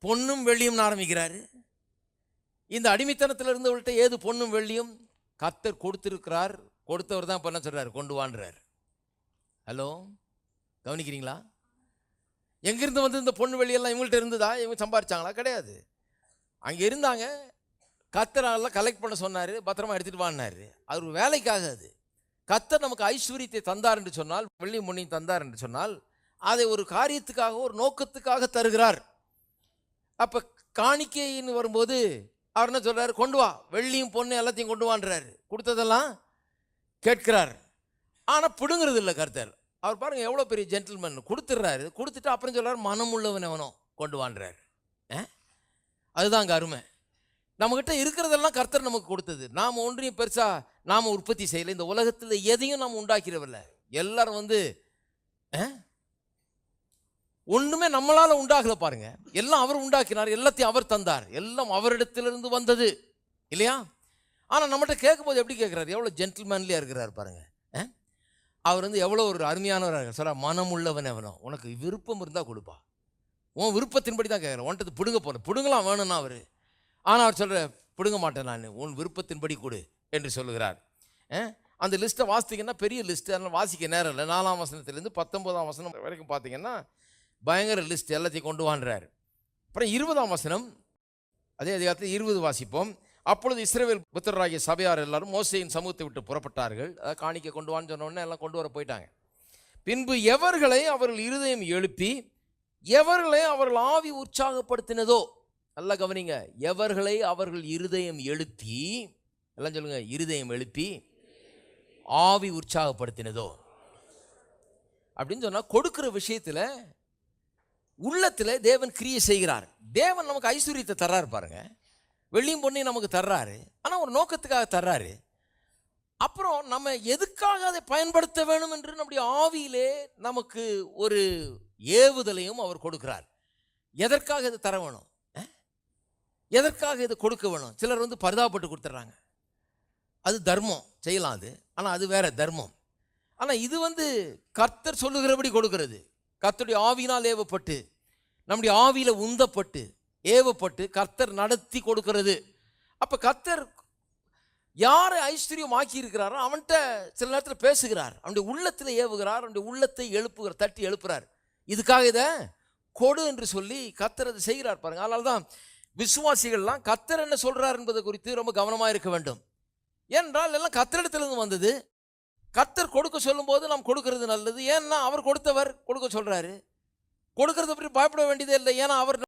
பொன்னும் வெள்ளியும் ஆரம்பிக்கிறாரு. இந்த அடிமைத்தனத்தில் இருந்தவர்கள்ட்ட ஏது பொன்னும் வெள்ளியும்? கர்த்தர் கொடுத்திருக்கிறார். கொடுத்தவர் தான் பண்ண சொல்றாரு, கொண்டு வான்றார். ஹலோ, கவனிக்கிறீங்களா? எங்கிருந்து வந்து இந்த பொண்ணு வெள்ளியெல்லாம் இவங்கள்ட்ட இருந்ததா? இவங்க சம்பாரிச்சாங்களா? கிடையாது. அங்கே இருந்தாங்க. கர்த்தர் எல்லாம் கலெக்ட் பண்ண சொன்னார், பத்திரமா எடுத்துகிட்டு வான்னாரு. அது ஒரு வேலைக்காக. அது கர்த்தர் நமக்கு ஐஸ்வர்யத்தை தந்தார் என்று சொன்னால், வெள்ளி பொன்னையும் தந்தார் என்று சொன்னால், அதை ஒரு காரியத்துக்காக, ஒரு நோக்கத்துக்காக தருகிறார். அப்போ காணிக்கைன்னு வரும்போது அவர் என்ன சொல்கிறார்? கொண்டு வா, வெள்ளியும் பொண்ணு எல்லாத்தையும் கொண்டு வான்றாரு. கொடுத்ததெல்லாம் கேட்கிறார். ஆனால் பிடுங்கிறது இல்லை கர்த்தர். அவர் பாருங்கள் எவ்வளோ பெரிய ஜென்டில்மேன். கொடுத்துட்றாரு. கொடுத்துட்டு அப்புறம் சொல்கிறார், மனம் உள்ளவன் எவனோ கொண்டு வான்றார். அதுதான் அங்கே அருமை. நம்மகிட்ட இருக்கிறதெல்லாம் கர்த்தர் நமக்கு கொடுத்தது. நாம் ஒன்றையும் பெருசாக நாம் உற்பத்தி செய்யலை. இந்த உலகத்தில் எதையும் நாம் உண்டாக்கிறவில்லை. எல்லாரும் வந்து ஒன்றுமே நம்மளால் உண்டாகலை பாருங்க. எல்லாம் அவர் உண்டாக்கினார், எல்லாத்தையும் அவர் தந்தார், எல்லாம் அவரிடத்திலிருந்து வந்தது இல்லையா? ஆனால் நம்மகிட்ட கேட்கும்போது எப்படி கேட்குறாரு? எவ்வளோ ஜென்டில்மேன்லியாக இருக்கிறார் பாருங்க. அவர் வந்து எவ்வளோ ஒரு அருமையானவராக சொல்ல, மனம் உள்ளவன் எவனோ, உனக்கு விருப்பம் இருந்தால் கொடுப்பா. உன் விருப்பத்தின்படி தான் கேட்குறேன். உன்ட்டு பிடுங்க போகிறேன், பிடுங்கலாம் வேணும்னா அவர். ஆனால் அவர் சொல்கிற, பிடுங்க மாட்டேன் நான், உன் விருப்பத்தின்படி கொடு என்று சொல்லுகிறார். அந்த லிஸ்ட்டை வாசித்தீங்கன்னா பெரிய லிஸ்ட்டு, அதனால் வாசிக்க நேரம் இல்லை. 4ஆம் வசனத்திலேருந்து 19ஆம் வசனம் வரைக்கும் பார்த்தீங்கன்னா பயங்கர லிஸ்ட், எல்லாத்தையும் கொண்டு வான்றார். அப்புறம் 20ஆம் வசனம், அதே அதிகாரத்தில் 20 வாசிப்போம். அப்பொழுது இஸ்ரவேல் புத்திரராகிய சபையார் எல்லாரும் மோசேயின் சமூகத்தை விட்டு புறப்பட்டார்கள். அதாவது காணிக்கை கொண்டு வான்னு சொன்னோடனே எல்லாம் கொண்டு வர போயிட்டாங்க. பின்பு எவர்களை அவர்கள் இருதயம் எழுப்பி, எவர்களை அவர்கள் ஆவி உற்சாகப்படுத்தினதோ, நல்லா கவனிங்க, எவர்களை அவர்கள் இருதயம் எழுப்பி, எல்லாம் சொல்லுங்க, இருதயம் எழுப்பி ஆவி உற்சாகப்படுத்தினதோ அப்படின்னு சொன்னால், கொடுக்குற விஷயத்தில் உள்ளத்தில் தேவன் கிரியை செய்கிறார். தேவன் நமக்கு ஐஸ்வர்யத்தை தர்றாரு பாருங்க. வெள்ளியும் பொண்ணையும் நமக்கு தர்றாரு, ஆனால் ஒரு நோக்கத்துக்காக தர்றாரு. அப்புறம் நம்ம எதுக்காக அதை பயன்படுத்த வேணும் என்று நம்முடைய ஆவியிலே நமக்கு ஒரு ஏவுதலையும் அவர் கொடுக்கிறார். எதற்காக இதை தர வேணும், எதற்காக இதை கொடுக்க வேணும்? சிலர் வந்து பரிதாபப்பட்டு கொடுத்துட்றாங்க. அது தர்மம், செய்யலாம் அது, ஆனால் அது வேற தர்மம். ஆனால் இது வந்து கர்த்தர் சொல்லுகிறபடி கொடுக்கிறது. கர்த்தருடைய ஆவியினால் ஏவப்பட்டு, நம்முடைய ஆவியில் உந்தப்பட்டு ஏவப்பட்டு கர்த்தர் நடத்தி கொடுக்கிறது. அப்போ கர்த்தர் யாரை ஐஸ்வர்யம் ஆக்கி இருக்கிறாரோ அவன்கிட்ட சில நேரத்தில் பேசுகிறார், அவனுடைய உள்ளத்தில் ஏவுகிறார், அவனுடைய உள்ளத்தை எழுப்புகிறார், தட்டி எழுப்புறார். இதுக்காக இதை கொடு என்று சொல்லி கர்த்தர் அதை செய்கிறார் பாருங்க. அதனால தான் விசுவாசிகள்லாம் கர்த்தர் என்ன சொல்றார் என்பதை குறித்து ரொம்ப கவனமாக இருக்க வேண்டும். ஏனென்றால் எல்லாம் கர்த்தரிடத்திலிருந்து வந்தது. கர்த்தர் கொடுக்க சொல்லும் போது நாம் கொடுக்கிறது நல்லது. ஏன்னா அவர் கொடுத்தவர் கொடுக்க சொல்றாரு. கொடுக்கறத பற்றி பயப்பட வேண்டியதே இல்லை. ஏன்னா அவர்